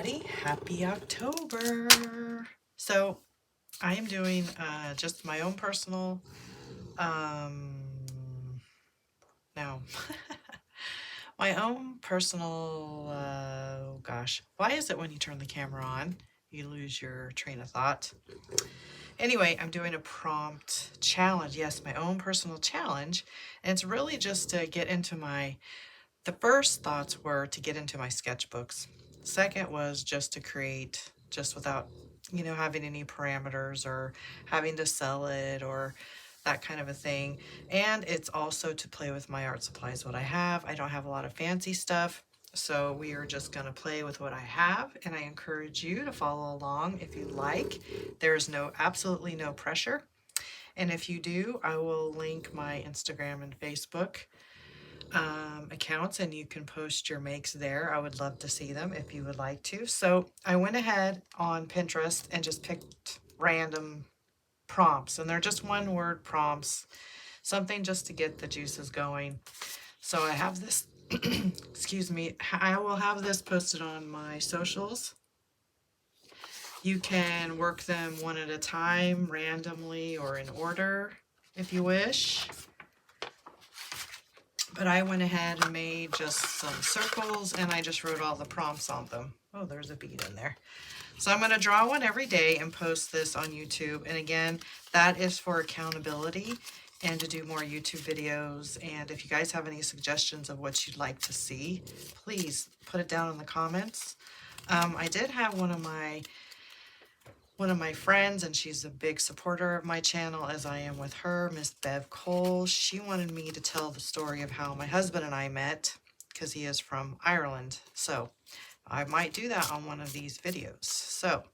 everybody. Happy October. So I am doing just my own personal, no, my own personal, oh gosh, why is it when you turn the camera on, you lose your train of thought? Anyway, I'm doing a prompt challenge. Yes, my own personal challenge. And it's really just to get into the first thoughts were to get into my sketchbooks. Second was just to create, just without, having any parameters or having to sell it or that kind of a thing. And it's also to play with my art supplies, what I have. I don't have a lot of fancy stuff. So we are just going to play with what I have, and I encourage you to follow along if you like. There's absolutely no pressure. And if you do, I will link my Instagram and Facebook accounts, and you can post your makes there. I would love to see them if you would like to. So I went ahead on Pinterest and just picked random prompts, and they're just one word prompts, something just to get the juices going. So I have this, excuse me, I will have this posted on my socials. You can work them one at a time, randomly, or in order if you wish. But I went ahead and made just some circles, and I just wrote all the prompts on them. Oh, there's a bead in there. So I'm going to draw one every day and post this on YouTube. And again, that is for accountability and to do more YouTube videos. And if you guys have any suggestions of what you'd like to see, please put it down in the comments. I did have one of my friends, and she's a big supporter of my channel, as I am with her, Miss Bev Cole. She wanted me to tell the story of how my husband and I met, because he is from Ireland. So I might do that on one of these videos. So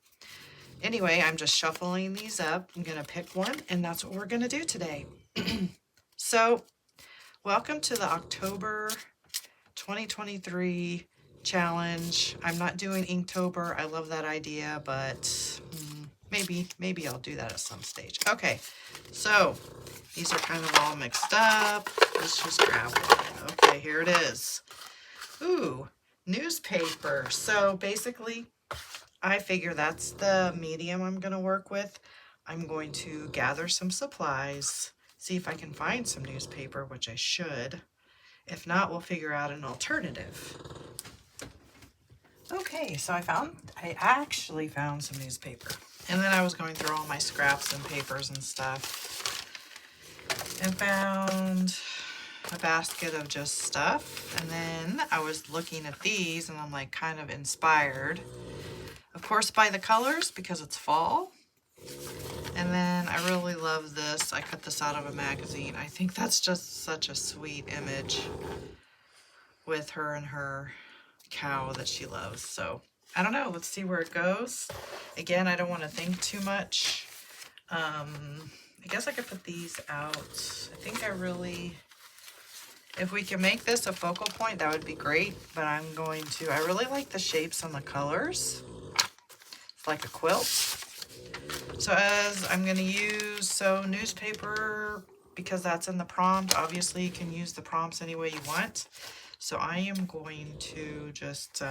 anyway, I'm just shuffling these up. I'm going to pick one, and that's what we're going to do today. So welcome to the October 2023 challenge. I'm not doing Inktober. I love that idea, but maybe I'll do that at some stage. Okay, so these are kind of all mixed up. Let's just grab one. Okay, here it is. Ooh, newspaper. So basically, I figure that's the medium I'm going to work with. I'm going to gather some supplies, see if I can find some newspaper, which I should. If not, we'll figure out an alternative. Okay, so I actually found some newspaper. And then I was going through all my scraps and papers and stuff and found a basket of just stuff. And then I was looking at these, and I'm like kind of inspired, of course, by the colors because it's fall. And then I really love this. I cut this out of a magazine. I think that's just such a sweet image with her and her cow that she loves. So I don't know, let's see where it goes. Again, I don't want to think too much. I guess I could put these out. I think if we can make this a focal point, that would be great. But I really like the shapes and the colors. It's like a quilt. So as I'm going to use, newspaper, because that's in the prompt. Obviously you can use the prompts any way you want. So I am going to just,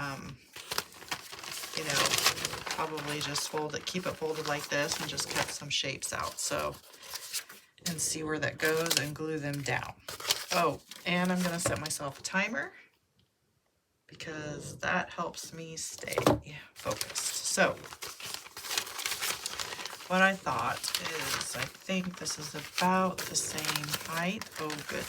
probably just keep it folded like this and just cut some shapes out. So, and see where that goes and glue them down. Oh, and I'm going to set myself a timer because that helps me stay focused. So, what I thought is, I think this is about the same height. Oh, good.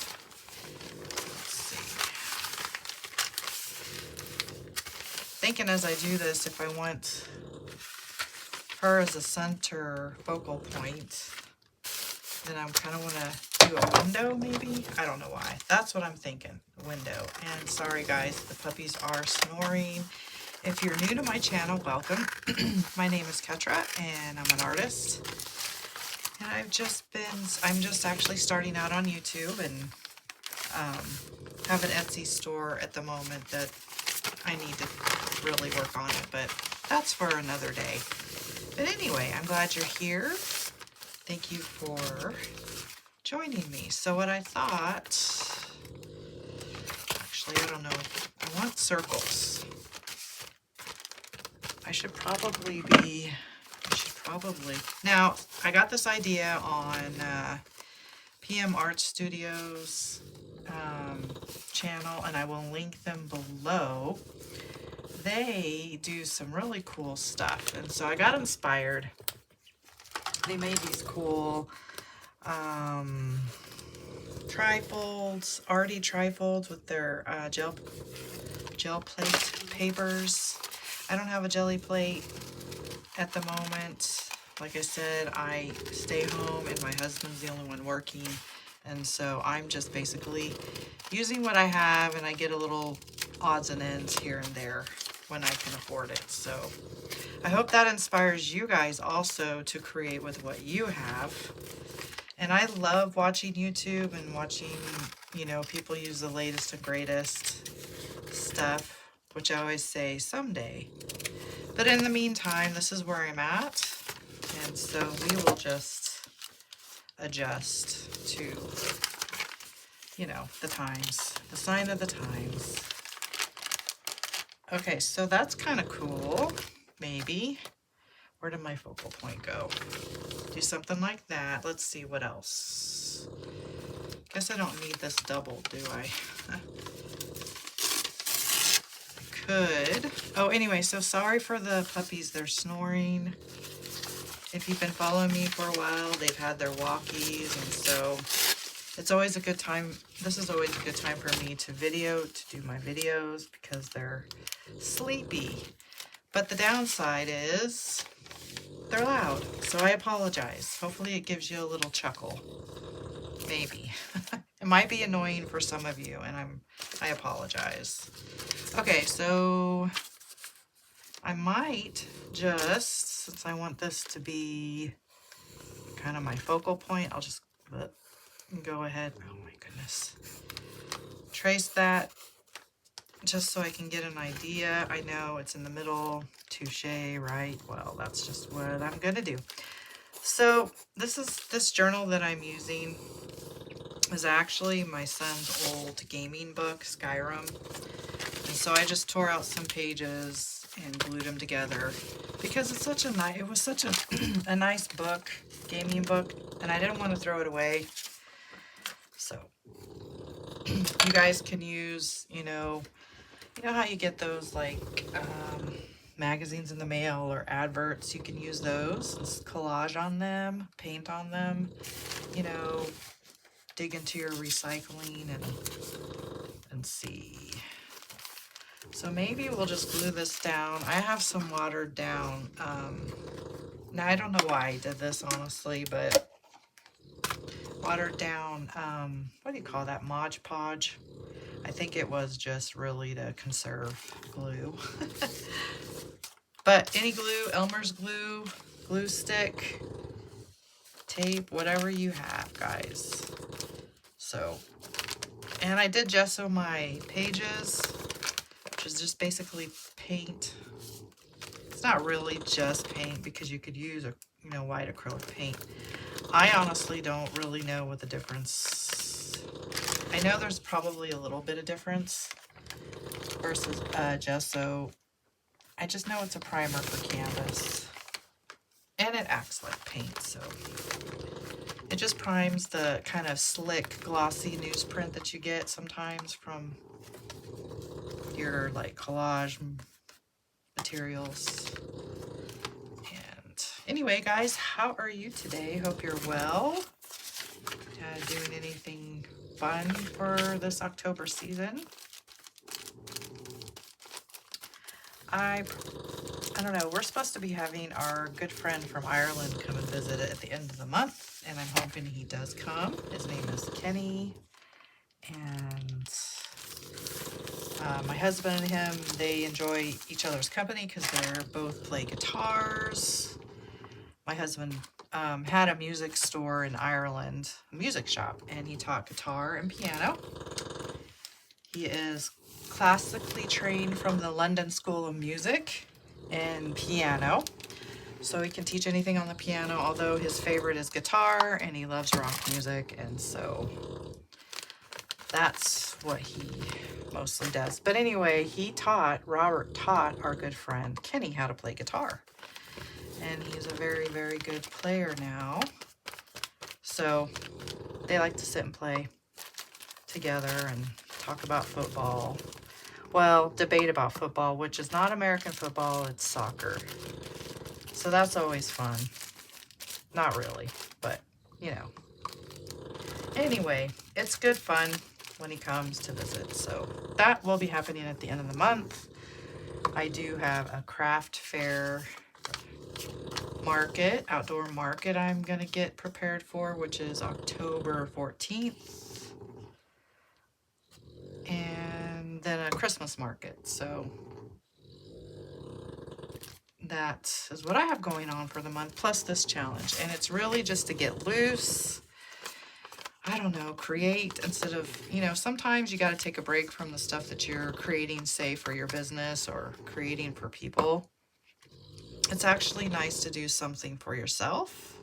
Thinking as I do this, if I want her as a center focal point, then I'm kind of want to do a window maybe. I don't know why. That's what I'm thinking, a window. And sorry guys, the puppies are snoring. If you're new to my channel, welcome. My name is Ketra, and I'm an artist. And I'm just actually starting out on YouTube, and have an Etsy store at the moment that I need to really work on it, but that's for another day. But anyway, I'm glad you're here. Thank you for joining me. So what I thought, actually, I don't know, I want circles. I should probably now, I got this idea on PM Art Studios channel, and I will link them below. They do some really cool stuff, and so I got inspired. They made these cool trifolds, arty trifolds with their gel plate papers. I don't have a jelly plate at the moment. Like I said, I stay home and my husband's the only one working, and so I'm just basically using what I have, and I get a little odds and ends here and there when I can afford it. So I hope that inspires you guys also to create with what you have. And I love watching YouTube and watching, you know, people use the latest and greatest stuff, which I always say someday. But in the meantime, this is where I'm at. And so we will just adjust to, you know, the times, the sign of the times. Okay, so that's kind of cool, maybe. Where did my focal point go? Do something like that. Let's see what else. Guess I don't need this double, do I? I could. Oh, anyway, so sorry for the puppies. They're snoring. If you've been following me for a while, they've had their walkies, and so it's always a good time. This is always a good time for me to do my videos because they're sleepy. But the downside is they're loud, so I apologize. Hopefully it gives you a little chuckle. Maybe. It might be annoying for some of you, and I apologize. Okay, so I might just, since I want this to be kind of my focal point, I'll just go ahead. Oh my goodness. Trace that just so I can get an idea. I know it's in the middle. Touche, right? Well, that's just what I'm gonna do. So this journal that I'm using is actually my son's old gaming book, Skyrim. And so I just tore out some pages and glued them together because it's such a nice, it was such a nice book, gaming book, and I didn't want to throw it away. So you guys can use, you know how you get those like magazines in the mail or adverts. You can use those, collage on them, paint on them, you know, dig into your recycling and see. So maybe we'll just glue this down. I have some watered down. Now I don't know why I did this honestly, but watered down, what do you call that? Mod Podge. I think it was just really to conserve glue. But any glue, Elmer's glue, glue stick, tape, whatever you have, guys. So, and I did gesso my pages, which is just basically paint. It's not really just paint because you could use a, you know, white acrylic paint. I honestly don't really know what the difference. I know there's probably a little bit of difference versus gesso. I just know it's a primer for canvas, and it acts like paint, so it just primes the kind of slick, glossy newsprint that you get sometimes from your like collage materials. And anyway, guys, how are you today? Hope you're well. Doing anything fun for this October season? I don't know, we're supposed to be having our good friend from Ireland come and visit at the end of the month, and I'm hoping he does come. His name is Kenny, and my husband and him, they enjoy each other's company because they both play guitars. My husband had a music store in Ireland, a music shop, and he taught guitar and piano. He is classically trained from the London School of Music in piano, so he can teach anything on the piano, although his favorite is guitar and he loves rock music, and so that's what he mostly does. But anyway, Robert taught our good friend Kenny how to play guitar. And he's a very, very good player now. So they like to sit and play together and talk about football. Well, debate about football, which is not American football, it's soccer. So that's always fun. Not really, but you know. Anyway, it's good fun when he comes to visit. So that will be happening at the end of the month. I do have a craft fair market, outdoor market I'm going to get prepared for, which is October 14th. And then a Christmas market. So that is what I have going on for the month, plus this challenge. And it's really just to get loose. I don't know, create instead of, you know, sometimes you got to take a break from the stuff that you're creating, say, for your business or creating for people. It's actually nice to do something for yourself.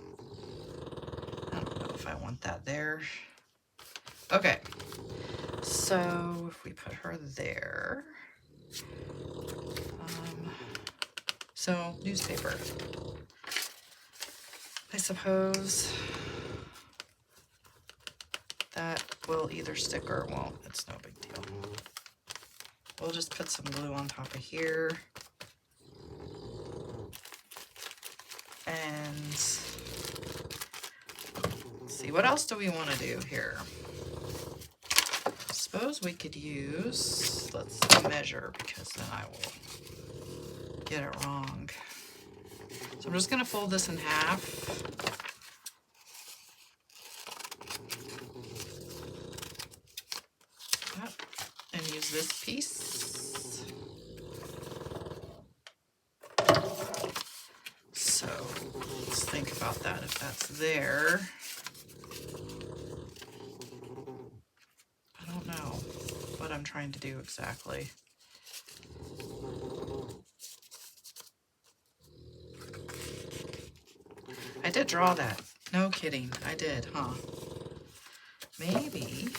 I don't know if I want that there. Okay, so if we put her there, so newspaper, I suppose that will either stick or it won't. It's no big deal. We'll just put some glue on top of here. And let's see, what else do we want to do here? I suppose we could use, let's measure because then I will get it wrong. So I'm just going to fold this in half. And use this piece. So let's think about that if that's there. I don't know what I'm trying to do exactly. I did draw that. No kidding. I did, huh? Maybe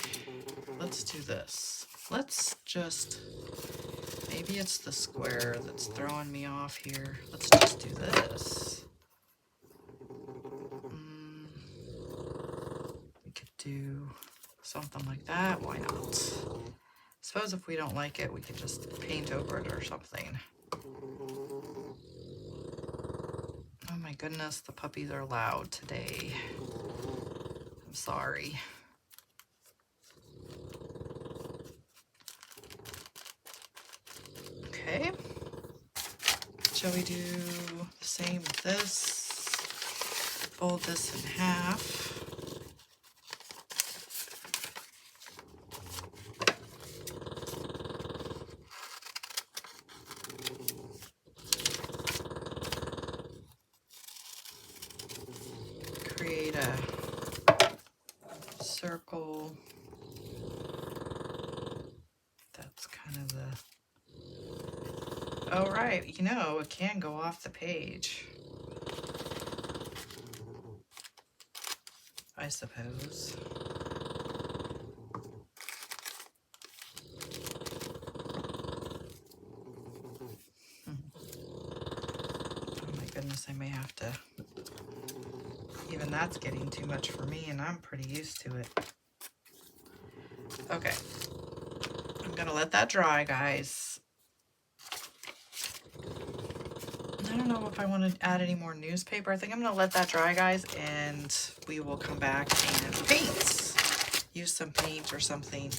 let's do this. Let's just, maybe it's the square that's throwing me off here. Let's just do this. We could do something like that. Why not? Suppose if we don't like it, we could just paint over it or something. Oh my goodness, the puppies are loud today. I'm sorry. Okay. Shall we do the same with this? Fold this in half. Create a circle. That's kind of the... Oh, right. You know, it can go off the page, I suppose. Oh my goodness, I may have to... Even that's getting too much for me, and I'm pretty used to it. Okay. I'm gonna let that dry, guys. I don't know if I want to add any more newspaper. I think I'm going to let that dry, guys, and we will come back and paint. Use some paint or something.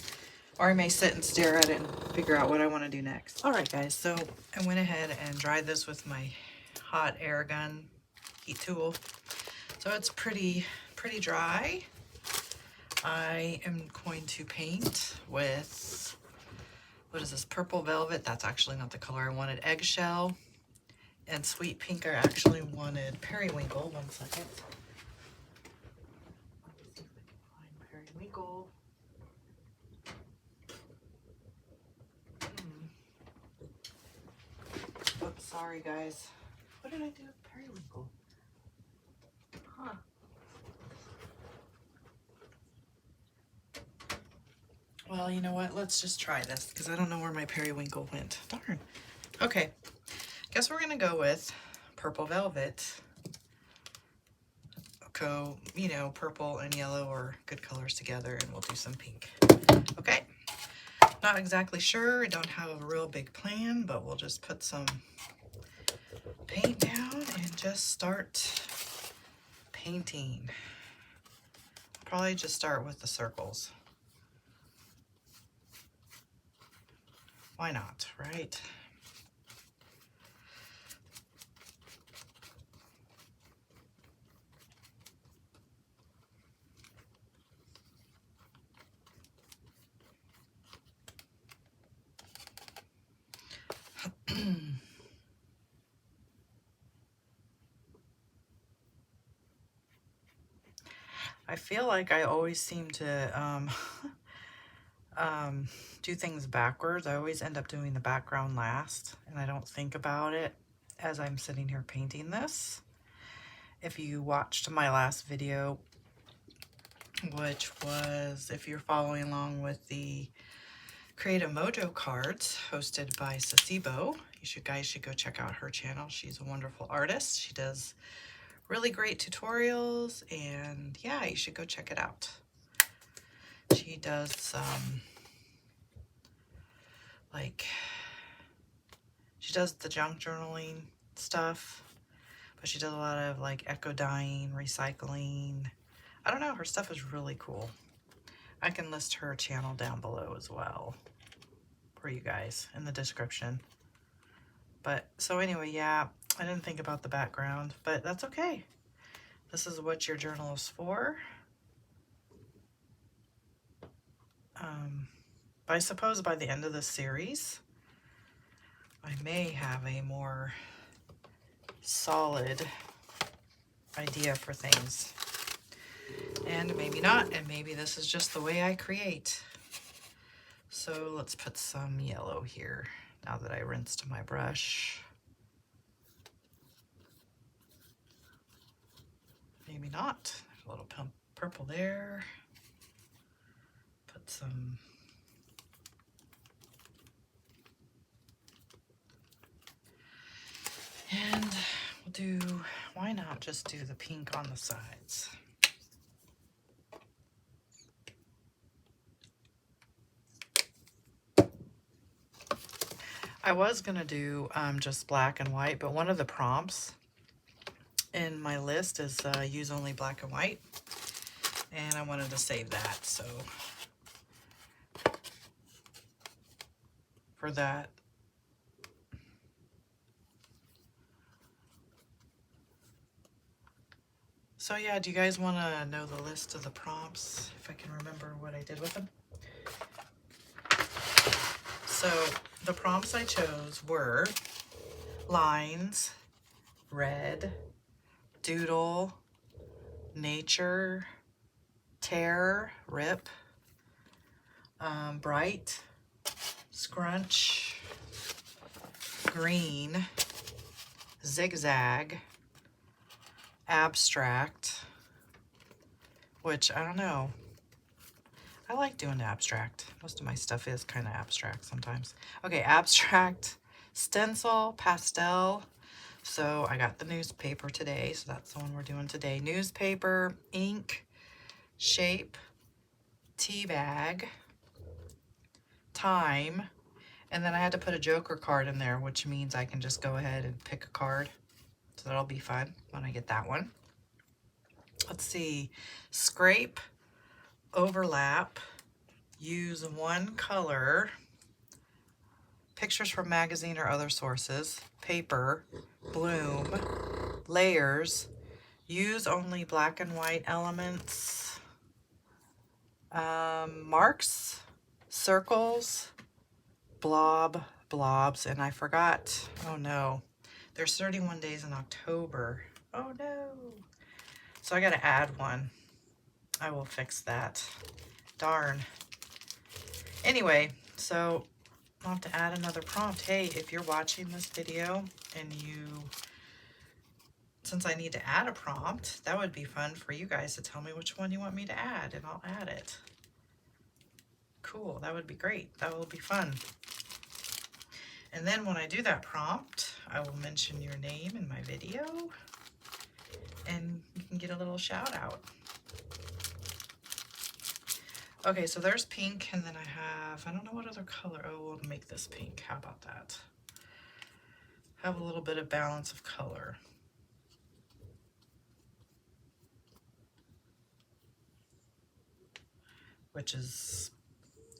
Or I may sit and stare at it and figure out what I want to do next. All right, guys, so I went ahead and dried this with my hot air gun heat tool. So it's pretty dry. I am going to paint with, what is this, Purple Velvet. That's actually not the color I wanted. Eggshell. And Sweet Pink, I actually wanted Periwinkle. One second. Let's see if I can find Periwinkle. Oops, sorry guys. What did I do with Periwinkle? Huh. Well, you know what? Let's just try this because I don't know where my periwinkle went. Darn. Okay. Guess we're going to go with Purple Velvet. You know, purple and yellow are good colors together, and we'll do some pink. Okay. Not exactly sure. I don't have a real big plan, but we'll just put some paint down and just start painting. Probably just start with the circles. Why not, right? I feel like I always seem to do things backwards. I always end up doing the background last, and I don't think about it as I'm sitting here painting this. If you watched my last video, which was, if you're following along with the Creative Mojo cards hosted by Sasibo, guys should go check out her channel. She's a wonderful artist. She does really great tutorials, and yeah, you should go check it out. She does some, she does the junk journaling stuff, but she does a lot of like eco dyeing, recycling. I don't know, her stuff is really cool. I can list her channel down below as well for you guys in the description. But so anyway, yeah, I didn't think about the background, but that's okay. This is what your journal is for. But I suppose by the end of this series, I may have a more solid idea for things. And maybe not, and maybe this is just the way I create. So let's put some yellow here now that I rinsed my brush. Maybe not. A little purple there. Put some and we'll do, why not just do the pink on the sides? I was gonna do just black and white, but one of the prompts in my list is use only black and white, and I wanted to save that, so for that. So yeah, do you guys want to know the list of the prompts, if I can remember what I did with them? So the prompts I chose were lines, red, doodle, nature, tear, rip, bright, scrunch, green, zigzag, abstract, which I don't know. I like doing abstract. Most of my stuff is kind of abstract sometimes. Okay, abstract, stencil, pastel. So I got the newspaper today, so that's the one we're doing today. Newspaper, ink, shape, tea bag, time, and then I had to put a joker card in there, which means I can just go ahead and pick a card. So that'll be fun when I get that one. Let's see, scrape, overlap, use one color, pictures from magazine or other sources, paper, bloom, layers, use only black and white elements, marks, circles, blobs, and I forgot, oh no, there's 31 days in October. Oh no. So I gotta add one. I will fix that. Darn. Anyway, so I'll have to add another prompt. Hey, if you're watching this video and since I need to add a prompt, that would be fun for you guys to tell me which one you want me to add, and I'll add it. cool. That would be great. That will be fun. And then when I do that prompt, I will mention your name in my video and you can get a little shout out. Okay, so there's pink, and then I don't know what other color. Oh, we'll make this pink. How about that? Have a little bit of balance of color. Which is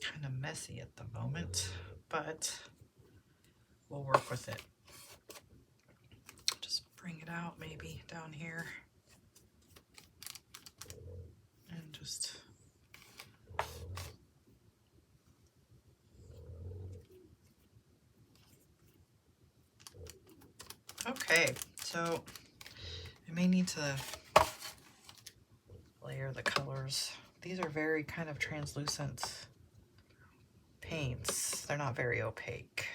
kind of messy at the moment, but we'll work with it. Just bring it out maybe down here and just okay, so I may need to layer the colors. These are very kind of translucent paints. They're not very opaque,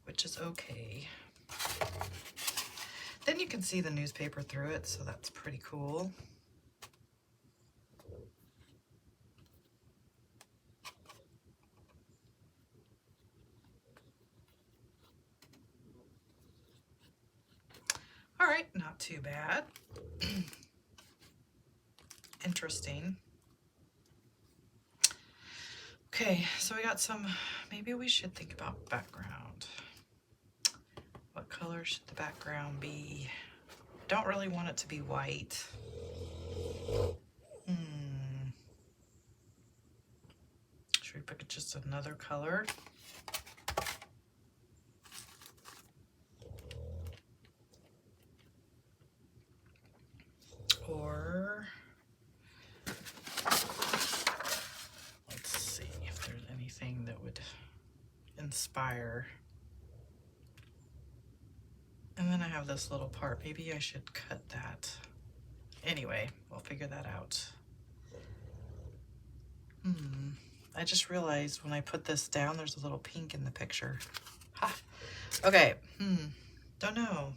which is okay. Then you can see the newspaper through it, so that's pretty cool. All right, not too bad. Interesting. Okay, so we got some, maybe we should think about background. What color should the background be? Don't really want it to be white. Should we pick just another color? Or let's see if there's anything that would inspire. And then I have this little part. Maybe I should cut that. Anyway, we'll figure that out. I just realized when I put this down, there's a little pink in the picture. Ha! Okay, don't know.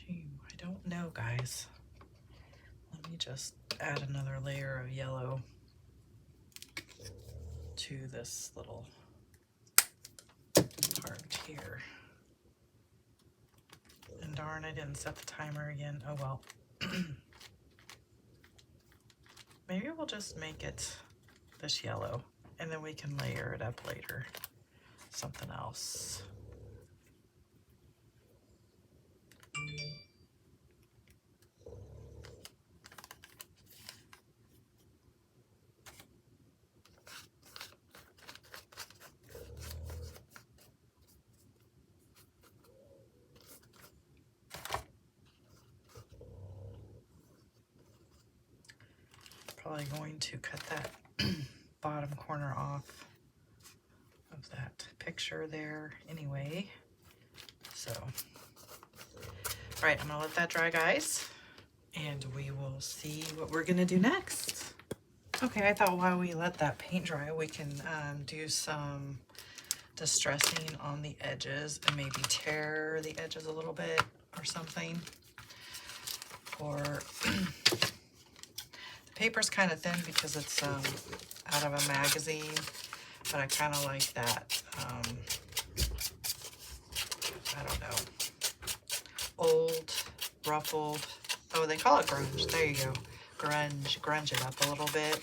I don't know, guys. Let me just add another layer of yellow to this little part here. And darn, I didn't set the timer again. Oh well. Maybe we'll just make it this yellow, and then we can layer it up later. Something else. Probably going to cut that bottom corner off of that picture there anyway. So, all right, I'm gonna let that dry, guys, and we will see what we're gonna do next. Okay, I thought while we let that paint dry, we can do some distressing on the edges and maybe tear the edges a little bit or something. Or the paper's kind of thin because it's out of a magazine, but I kind of like that, I don't know, old, ruffled, oh, they call it grunge, there you go, grunge it up a little bit.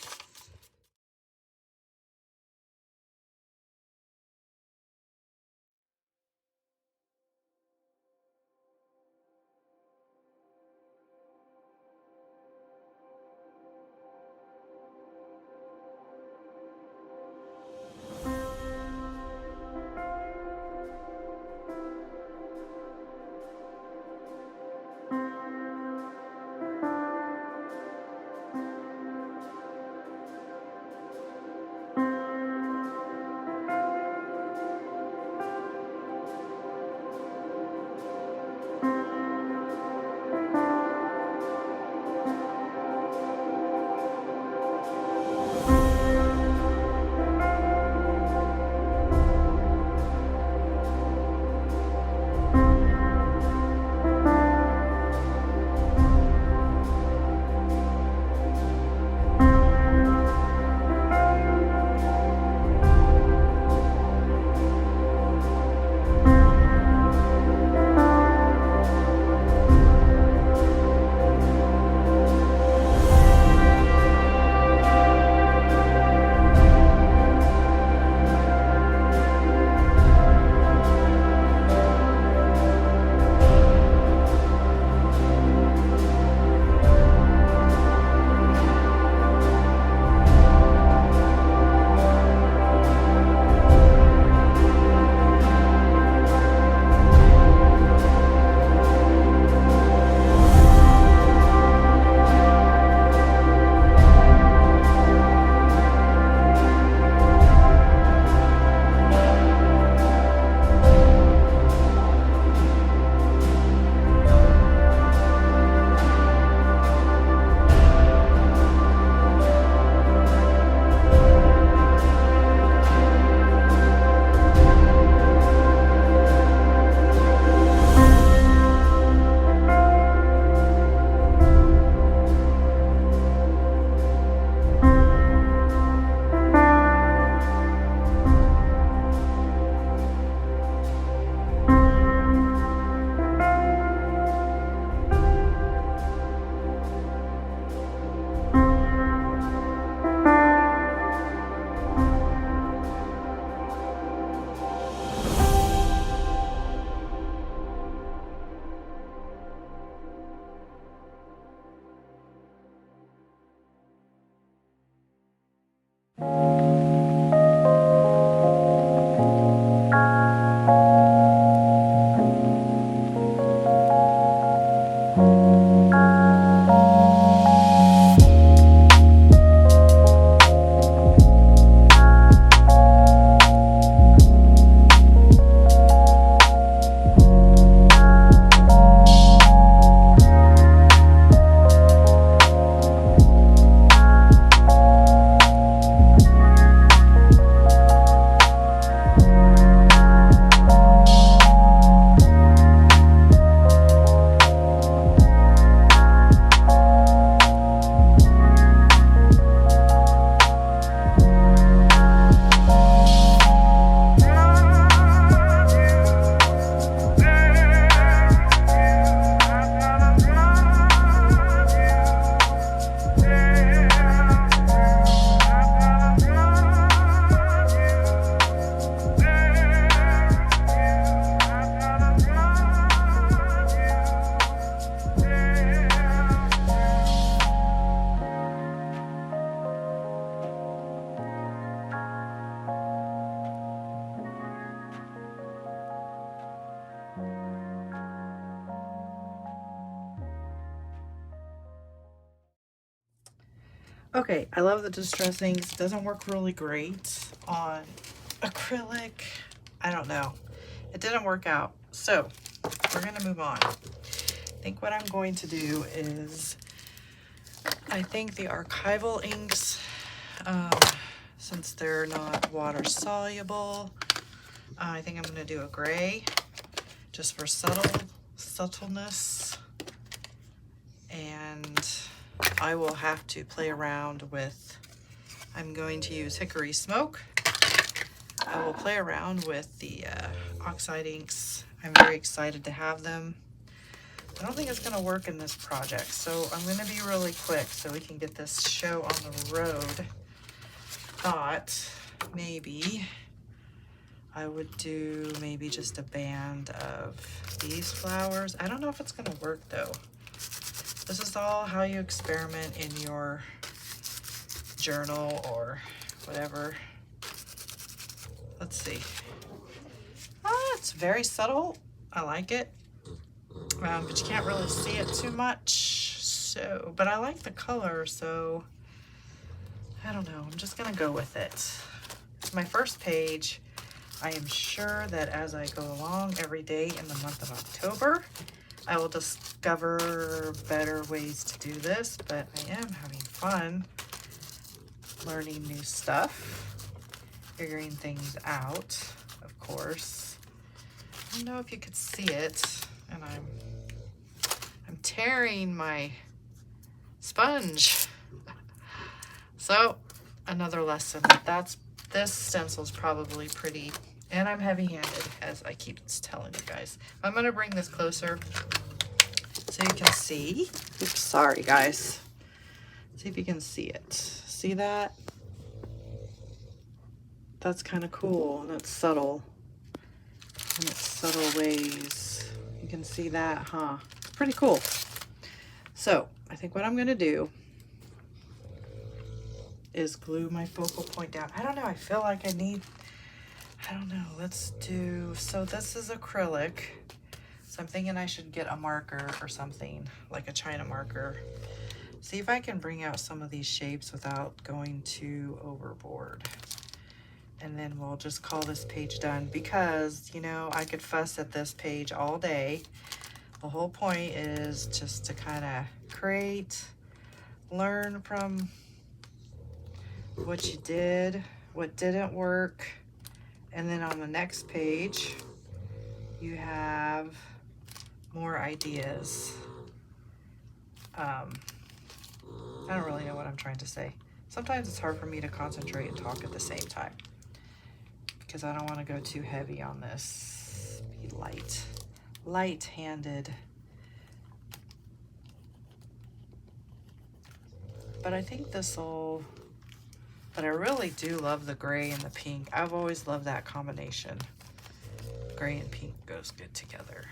Okay, I love the distress inks. It doesn't work really great on acrylic. I don't know. It didn't work out. So we're gonna move on. I think what I'm going to do is, I think the archival inks, since they're not water soluble, I think I'm gonna do a gray just for subtleness. And I will have to play around with, I'm going to use Hickory Smoke. I will play around with the oxide inks. I'm very excited to have them. I don't think it's going to work in this project, so I'm going to be really quick so we can get this show on the road. Thought maybe I would do maybe just a band of these flowers. I don't know if it's going to work though. This is all how you experiment in your journal or whatever. Let's see. It's very subtle. I like it. But you can't really see it too much. So, but I like the color, so I don't know. I'm just gonna go with it. It's my first page. I am sure that as I go along every day in the month of October, I will discover better ways to do this, but I am having fun learning new stuff, figuring things out, of course. I don't know if you could see it, and I'm tearing my sponge. So another lesson, this stencil's probably pretty, and I'm heavy-handed, as I keep telling you guys. I'm gonna bring this closer so you can see. Oops, sorry guys. See if you can see it. See that? That's kind of cool, and it's subtle. In its subtle ways. You can see that, huh? It's pretty cool. So I think what I'm gonna do is glue my focal point down. I don't know, I feel like I don't know, let's do, so this is acrylic. So I'm thinking I should get a marker or something, like a China marker. See if I can bring out some of these shapes without going too overboard. And then we'll just call this page done, because, you know, I could fuss at this page all day. The whole point is just to kind of create, learn from what you did, what didn't work, and then on the next page, you have more ideas. I don't really know what I'm trying to say. Sometimes it's hard for me to concentrate and talk at the same time, because I don't want to go too heavy on this. Be light-handed. But I think this'll, but I really do love the gray and the pink. I've always loved that combination. Gray and pink goes good together.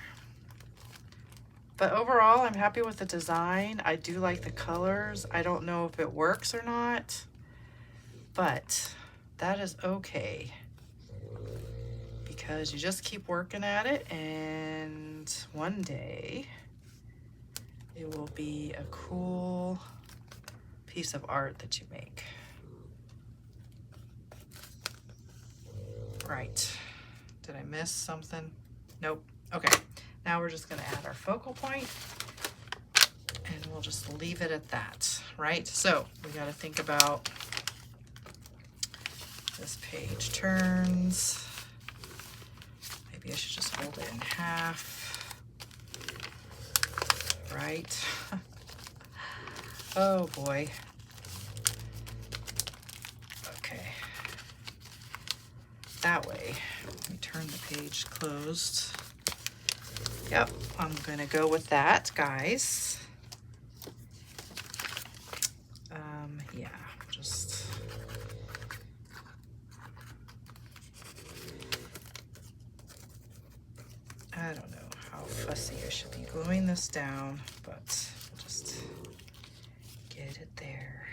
But overall, I'm happy with the design. I do like the colors. I don't know if it works or not, but that is okay, because you just keep working at it, and one day it will be a cool piece of art that you make. Right. Did I miss something? Nope. Okay. Now we're just going to add our focal point, and we'll just leave it at that, right? So we got to think about this page turns. Maybe I should just fold it in half, right? Oh boy. Okay. That way, let me turn the page closed. Yep, I'm gonna go with that, guys. Yeah, just I don't know how fussy I should be gluing this down, but we'll just get it there.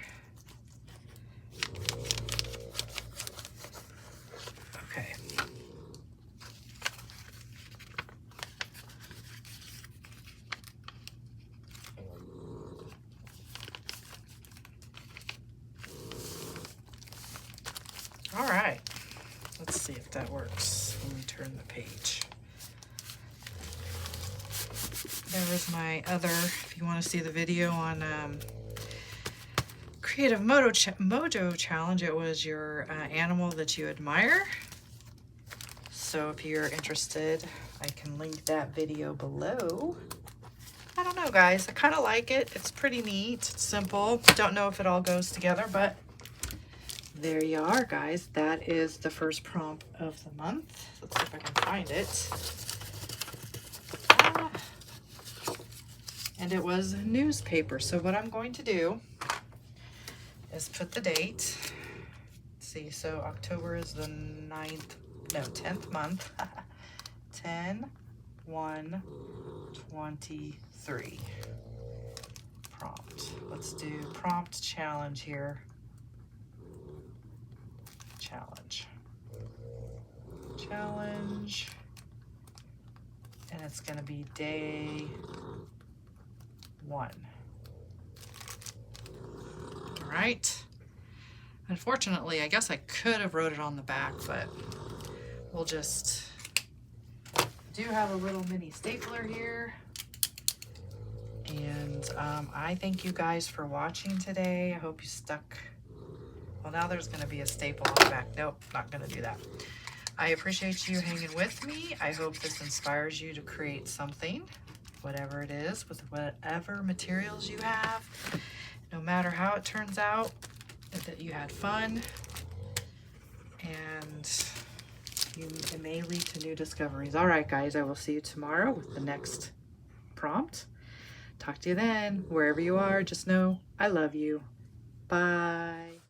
Okay. All right, let's see if that works when we turn the page. There was my other, if you want to see the video on Creative Mojo Challenge, it was your animal that you admire. So if you're interested, I can link that video below. I don't know, guys, I kind of like it. It's pretty neat, it's simple. Don't know if it all goes together, but there you are, guys. That is the first prompt of the month. Let's see if I can find it. And it was newspaper. So what I'm going to do is put the date. Let's see, so October is the 10th month. 10/1/23. Prompt. Let's do prompt challenge here. Challenge. And it's going to be day 1. All right. Unfortunately, I guess I could have wrote it on the back, but we'll just do have a little mini stapler here. And I thank you guys for watching today. I hope you stuck. Well, now there's going to be a staple on the back. Nope, not going to do that. I appreciate you hanging with me. I hope this inspires you to create something, whatever it is, with whatever materials you have. No matter how it turns out, that you had fun, and it may lead to new discoveries. All right, guys, I will see you tomorrow with the next prompt. Talk to you then. Wherever you are, just know I love you. Bye.